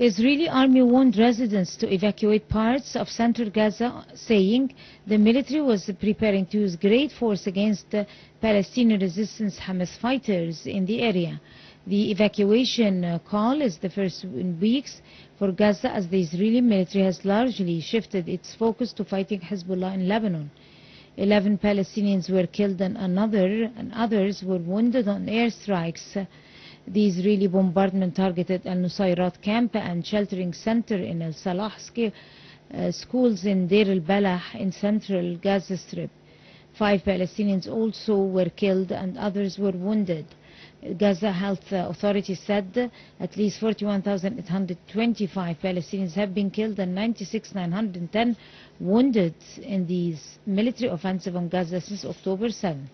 Israeli army warned residents to evacuate parts of central Gaza, saying the military was preparing to use great force against the Palestinian resistance Hamas fighters in the area. The evacuation call is the first in weeks for Gaza, as the Israeli military has largely shifted its focus to fighting Hezbollah in Lebanon. 11 Palestinians were killed and others were wounded on airstrikes. The Israeli bombardment targeted al-Nusayrat camp and sheltering center in al-Salah, schools in Deir al-Balah in central Gaza Strip. 5 Palestinians also were killed and others were wounded. Gaza Health Authority said at least 41,825 Palestinians have been killed and 96,910 wounded in this military offensive on Gaza since October 7th.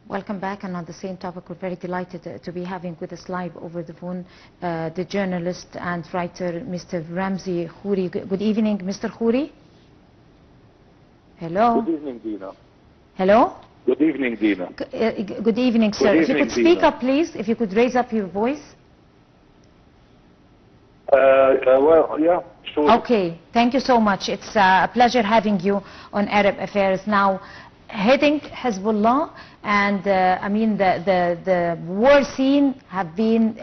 Welcome back, and on the same topic, we're very delighted to be having with us live over the phone the journalist and writer, Mr. Ramzy Khoury. Good evening, Mr. Khoury. Hello. Good evening, Dina. Hello. Good evening, Dina. Good evening, sir. Good if you evening, could speak Dina. up, please. If you could raise up your voice. Well, yeah, sure. Okay, thank you so much. It's a pleasure having you on Arab Affairs. Now, hitting Hezbollah and I mean the war scene have been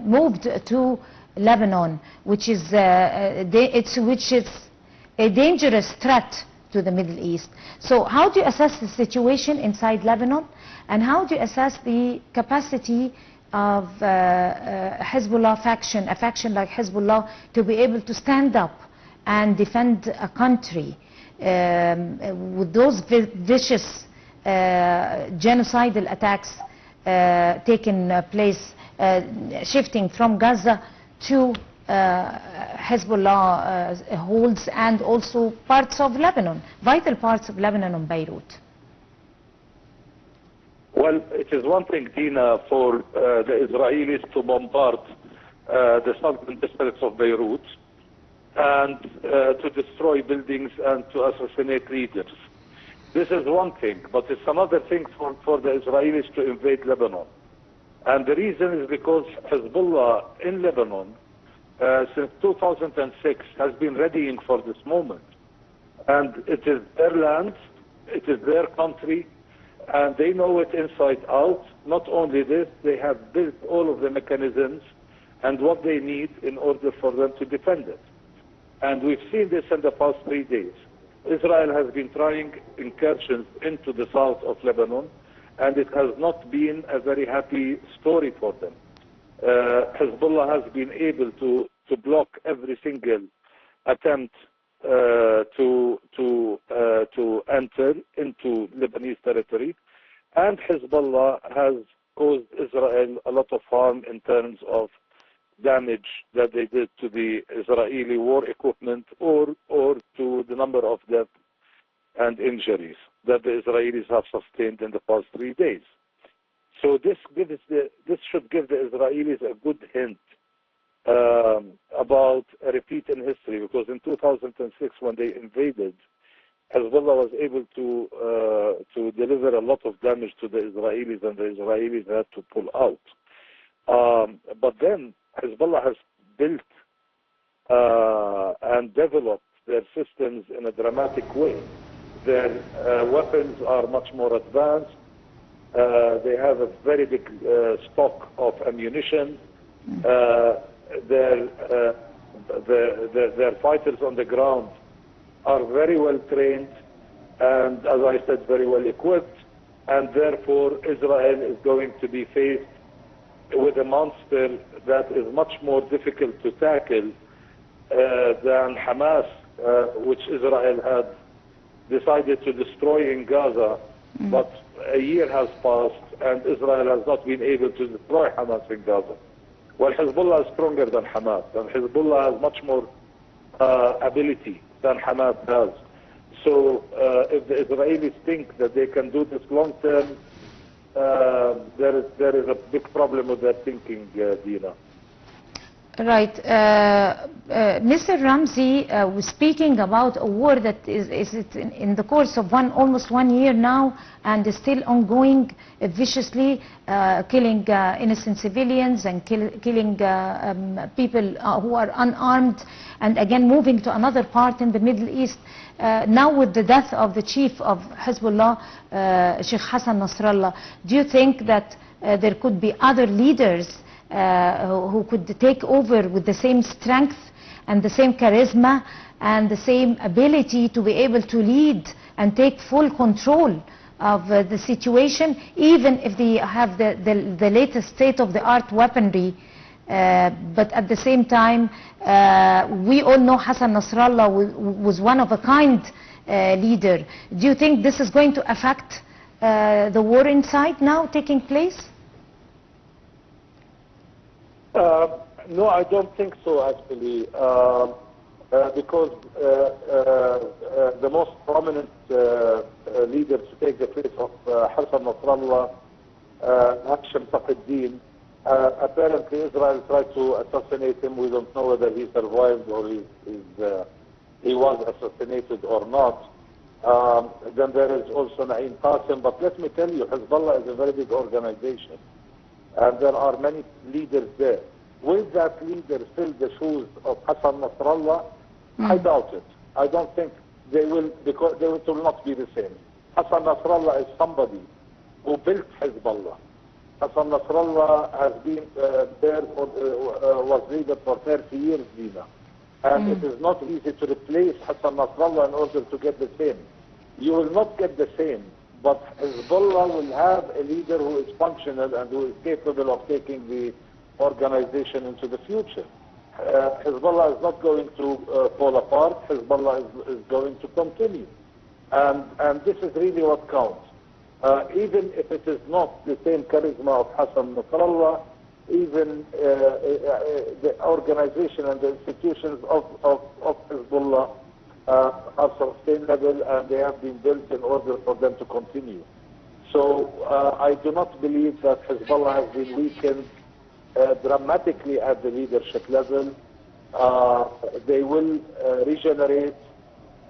moved to Lebanon, which is a dangerous threat to the Middle East. So how do you assess the situation inside Lebanon, and how do you assess the capacity of Hezbollah faction, a faction like Hezbollah, to be able to stand up and defend a country with those vicious genocidal attacks taking place, shifting from Gaza to Hezbollah holds, and also parts of Lebanon, vital parts of Lebanon and Beirut? Well, it is one thing, Dina, for the Israelis to bombard the southern districts of Beirut and to destroy buildings and to assassinate leaders. This is one thing, but it's another thing for the Israelis to invade Lebanon. And the reason is because Hezbollah in Lebanon since 2006 has been readying for this moment. And it is their land, it is their country, and they know it inside out. Not only this, they have built all of the mechanisms and what they need in order for them to defend it. And we've seen this in the past 3 days. Israel has been trying incursions into the south of Lebanon, and it has not been a very happy story for them. Hezbollah has been able to block every single attempt to enter into Lebanese territory, and Hezbollah has caused Israel a lot of harm in terms of damage that they did to the Israeli war equipment or to the number of deaths and injuries that the Israelis have sustained in the past 3 days. So this should give the Israelis a good hint about a repeat in history, because in 2006 when they invaded, Hezbollah was able to deliver a lot of damage to the Israelis, and the Israelis had to pull out. But then Hezbollah has built and developed their systems in a dramatic way. Their weapons are much more advanced. They have a very big stock of ammunition. Their fighters on the ground are very well trained and, as I said, very well equipped, and therefore Israel is going to be faced with a monster that is much more difficult to tackle than Hamas, which Israel had decided to destroy in Gaza. But a year has passed and Israel has not been able to destroy Hamas in Gaza. Well, Hezbollah is stronger than Hamas, and Hezbollah has much more ability than Hamas has. So if the Israelis think that they can do this long term, there is a big problem with their thinking, Dina. Right. Mr. Ramzy was speaking about a war that is in the course of almost 1 year now and is still ongoing viciously, killing innocent civilians and killing people who are unarmed, and again moving to another part in the Middle East. Now with the death of the chief of Hezbollah, Sheikh Hassan Nasrallah, do you think that there could be other leaders who could take over with the same strength and the same charisma and the same ability to be able to lead and take full control of the situation, even if they have the latest state-of-the-art weaponry? But at the same time, we all know Hassan Nasrallah was one of a kind leader. Do you think this is going to affect the war inside now taking place? No, I don't think so, actually, because the most prominent leader to take the place of Hassan Nasrallah, Hashim Taqi-Din, apparently Israel tried to assassinate him. We don't know whether he survived or he was assassinated or not. Then there is also Naim Qasim, but let me tell you, Hezbollah is a very big organization. And there are many leaders there. Will that leader fill the shoes of Hassan Nasrallah? I doubt it. I don't think they will, because they will not be the same. Hassan Nasrallah is somebody who built Hezbollah. Hassan Nasrallah has been there, was leader for 30 years, Dina. And it is not easy to replace Hassan Nasrallah in order to get the same. You will not get the same. But Hezbollah will have a leader who is functional and who is capable of taking the organization into the future. Hezbollah is not going to fall apart. Hezbollah is going to continue. And this is really what counts. Even if it is not the same charisma of Hassan Nasrallah, even the organization and the institutions of Hezbollah are sustainable, and they have been built in order for them to continue. So I do not believe that Hezbollah has been weakened dramatically at the leadership level. They will regenerate.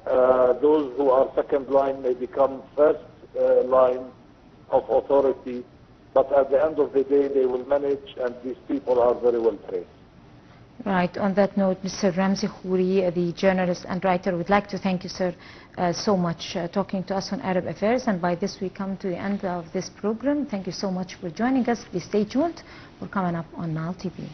Those who are second line may become first line of authority, but at the end of the day they will manage, and these people are very well trained. Right. On that note, Mr. Ramzy Khoury, the journalist and writer, would like to thank you, sir, so much talking to us on Arab Affairs. And by this we come to the end of this program. Thank you so much for joining us. Please stay tuned. We're coming up on Nile TV.